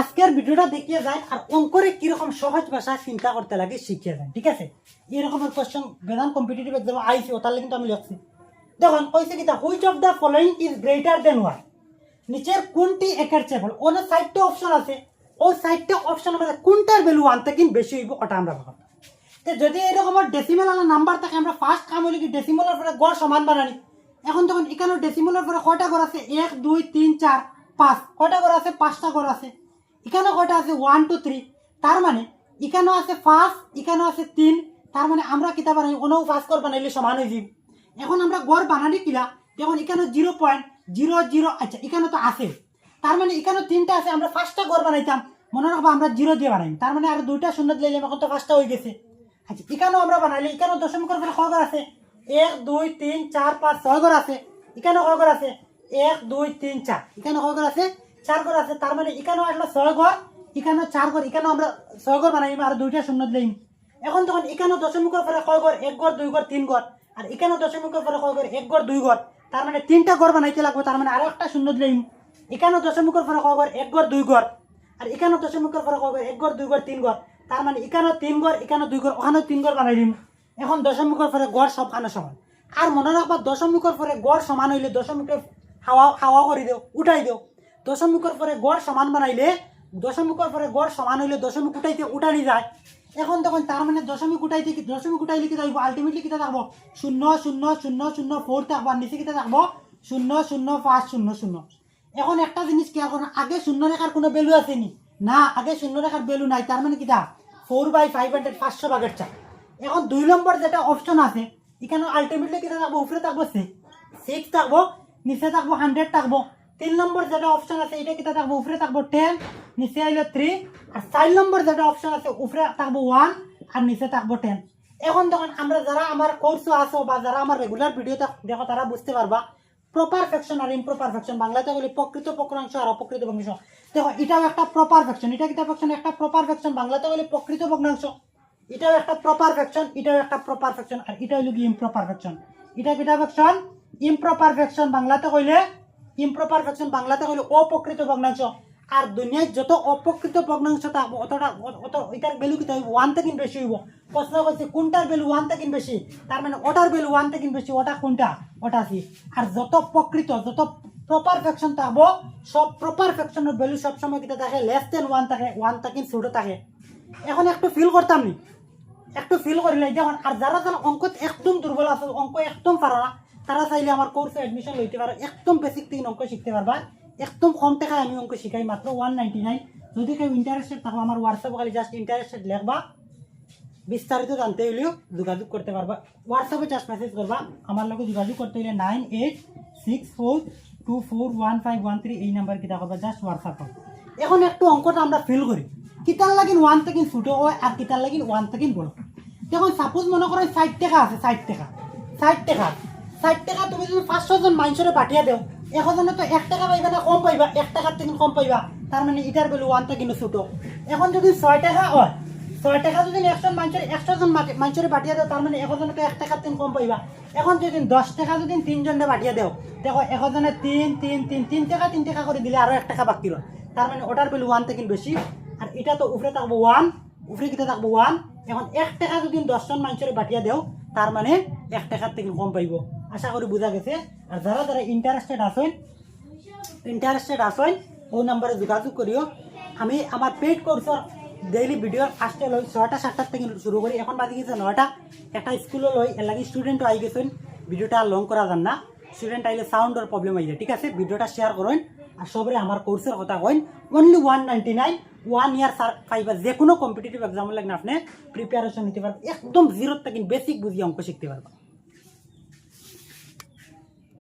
আজকের ভিডিওটা দেখিয়ে যায় আর অঙ্করে কিরকম সহজ ভাষা চিন্তা করতে লাগে শিখিয়ে যায়। ঠিক আছে, এরকমের কোয়েশ্চন বেদান কম্পিটিটিভ এক্সাম আইসি, তাহলে কিন্তু আমি লিখছি। দেখুন কইছে কিতা, which of the following is greater than one, নিচের কোনটি একের চেয়ে বড়। ওখানে 4টা অপশন আছে, ওই 4টা অপশনের মধ্যে কোনটার ভ্যালু ওয়ান থেকে বেশি হইব ওটা আমরা ভাবো। তো যদি এরকমের ডেসিমেল আলা নাম্বার থাকে, আমরা ফার্স্ট কাম হইলে কি ডেসিমেলের পরে গড় সমান বানানি। এখন তখন এখানে ডেসিমেলের পরে কয়টা গড় আছে, 1 2 3 4 5, কয়টা গড় আছে, 5টা গড় আছে। এখানে কয়টা আছে, 1 2 3, তার মানে এখানেও আছে 5, এখানেও আছে 3, তার মানে আমরা কিতা বানাই, কোনো 5 গড় বানাইলে সমান হয়ে যাব। এখন আমরা গড় বানানি কিলা, যেমন এখানে 0.00, আচ্ছা এখানে তো আছে, তার মানে এখানে 3টা আছে, আমরা 5টা গড় বানাইতাম, মনে রাখবো আমরা 0 দিয়ে বানাই, তার মানে আর 2টা শূন্য দিলে এখন তো 5টা হয়ে গেছে। আচ্ছা এখানেও আমরা বানাইলে, এখানেও দশমিকের পরে কয় ঘর আছে, 1 2 3 4 5 6 ঘর আছে, এখানেও কয় ঘর আছে, 1 2 3 4, এখানে কয় ঘর আছে, 4 ঘর আছে, তার মানে এখানেও আসলে 6 ঘর, এখানেও 4 ঘর, এখানেও আমরা 6 ঘর বানাইম আর 2টা শূন্য দিলাম। এখন তখন এখানেও দশমিকের পরে কয় ঘর, 1 ঘর 2 ঘর 3 ঘর, আর এখানেও দশমিকের পরে কয় ঘর, 1 ঘর 2 ঘর, তার মানে 3টা ঘর বানাইতে লাগবে, তার মানে আরো একটা শূন্য দিলাম। এখানেও দশমিকের পরে কয় ঘর, 1 ঘর 2 ঘর, আর এখানেও দশমিকের পরে কয় ঘর, 1 ঘর 2 ঘর 3 ঘর, তার মানে এখানেও 3 ঘর, এখানেও 2 ঘর, ওখানেও 3 ঘর বানাই দিম। এখন দশমিকের পরে গড় সবখানে সমান। আর মনে রাখবা দশমিকের পরে গড় সমান হইলে দশমিকের হাওয়া করে দেও, উঠাই দেও। দশমিকের পরে গড় সমান বানাইলে, দশমিকের পরে গড় সমান হইলে দশমিক উঠানি যায়। এখন তখন তার মানে দশমিক উঠাইলে কি থাকবো, আলটিমেটলি কিতা থাকবো, 0 0 0 0 4 থাকবো, আর নিচে কিতা থাকবো 0 0 5 0 0। এখন একটা জিনিস খেয়াল করুন, আগে শূন্য রেখার কোনো ভ্যালু আসেনি না, আগে শূন্য রেখার ভ্যালু নাই, তার মানে কিতা 4/500, 500 ভাগের 4। এখন 2 নম্বর যেটা অপশন আছে, এখানে আলটিমেটলি কিতা থাকবো, উপরে থাকবো 6 থাকবো, নিচে থাকবো 100 থাকবো। 3 নম্বর যেটা অপশন আছে, এটা কিতা থাকবো, উপরে থাকবো 10, নিচে আইলো 3, আর 4 নম্বর যেটা অপশন আছে, উপরে থাকবো 1 আর নিচে থাকবো 10। এখন তখন আমরা যারা আমার কোর্স আসো বা যারা আমার রেগুলার ভিডিওটা দেখো, তারা বুঝতে পারবা প্রপার ফ্যাকশন আর ইমপ্রপার ফ্যাকশন, বাংলাতে বলি প্রকৃত ভগ্নাংশ আর অপ্রকৃত ভগ্নাংশ। দেখো এটাও একটা প্রপার ফ্যাকশন, এটা কিতা ফ্যাকশন, একটা প্রপার ফ্যাকশন, বাংলাতে বলি প্রকৃত ভগ্নাংশ। এটাও একটা প্রপার ফ্যাকশন, এটাও একটা প্রপার ফ্যাকশন, আর এটা হইল কি ইমপ্রপার ফ্যাকশন। এটা কিতা ফ্যাকশন, ইমপ্রপার ফ্যাকশন, বাংলাতে কইলে ইমপ্রপার ফ্যাকশন, বাংলাতে কইলে অপ্রকৃত ভগ্নাংশ। আর দুনিয়ায় যত অপ্রকৃত ভগ্নাংশ থাকবো অত এটার ভ্যালু কিতা হইব, 1 থেকে বেশি হইব। প্রশ্ন করছে কোনটার ভ্যালু 1 থেকে বেশি, তার মানে ওটার ভ্যালু 1 থেকে বেশি, ওটা কোনটা, ওটা সি। আর যত প্রকৃত, যত প্রপার ফ্যাকশন থাকবো, সব প্রপার ফ্যাকশনের ভ্যালু সবসময় কিতা থাকে, লেস দেন 1 থাকে, 1 থেকে ছোট থাকে। এখন একটু ফিল করতাম নি, একটু ফিল করিলে দেখুন। আর যারা যারা অঙ্ক একদম দুর্বল আছে, অঙ্ক একদম পারো না, তারা চাইলে আমার কোর্সে এডমিশন লইতে পারো, একদম বেসিক থেকে অঙ্ক শিখতে পারবা, একদম কম টাকায় আমি অঙ্ক শিখাই, মাত্র 199। যদি কেউ ইন্টারেস্টেড থাকো, আমার হোয়াটসঅ্যাপে খালি জাস্ট ইন্টারেস্টেড লেখবা, বিস্তারিত জানতে হইলেও যোগাযোগ করতে পারবা। হোয়াটসঅ্যাপে জাস্ট মেসেজ করবা, আমার লগে যোগাযোগ করতে হইলে 9864241513 এই নাম্বার কিতা করবা, জাস্ট হোয়াটসঅ্যাপ করো। এখন একটু অঙ্কটা আমরা ফিল করি, কিতার লাগিন 1 থেকে ছোটো হয় আর কিতার লাগিন 1 থেকে বড়। দেখুন সাপোজ মনে করো 60 টাকা আছে, 60 টাকা তুমি যদি 500 জন মানুষের পাঠিয়ে দেও, 100 জনে তো 1 টাকা পাইবা না, কম পাইবা, 1 টাকার থেকে কম পাইবা, তার মানে এটার ভ্যালু 1 থেকে ছোটো। এখন যদি 6 টাকা হয়, 6 টাকা যদি 100 জন মানুষের পাঠিয়ে দেও, তার মানে 100 জনে তো 1 টাকার থেকে কম পাইবা। এখন যদি 10 টাকা যদি 3 জনে পাঠিয়ে দেও, দেখো 100 জনে 3 টাকা করে দিলে আরো 1 টাকা বাকি রয়, তার মানে ওটার ভ্যালু 1 থেকে বেশি। আর এটা তো উপরে থাকবো 1, উপরে কিটা থাকবো 1। এখন 1 টাকা যদি 10 জন মানুষের পাঠিয়ে দেও, তার মানে 1 টাকার থেকে কম পাইব। আশা করি বোঝা গেছে। আর যারা যারা ইন্টারেস্টেড আসেন ও নাম্বারে যোগাযোগ করিও। আমি আমার পেইড কোর্সের ডেইলি ভিডিওর ফার্স্টে লই 6টা 7টার থেকে শুরু করি, এখন বাজে গেছে 9টা। একটা স্কুলে লই, এর লাগে স্টুডেন্টও আই গেছেন, ভিডিওটা লং করা যান না, স্টুডেন্ট আইলে সাউন্ডের প্রবলেম আইলে। ঠিক আছে, ভিডিওটা শেয়ার করেন আর সবরে আমার কোর্সের কথা কইন। অনলি 199, 1 ইয়ার পাইবা, যে কোনো কম্পিটিটিভ এক্সামের লাগে আপনি প্রিপারেশন নিতে পারবেন, একদম জিরো থেকে বেসিক বুঝিয়ে অঙ্ক শিখতে পারবেন।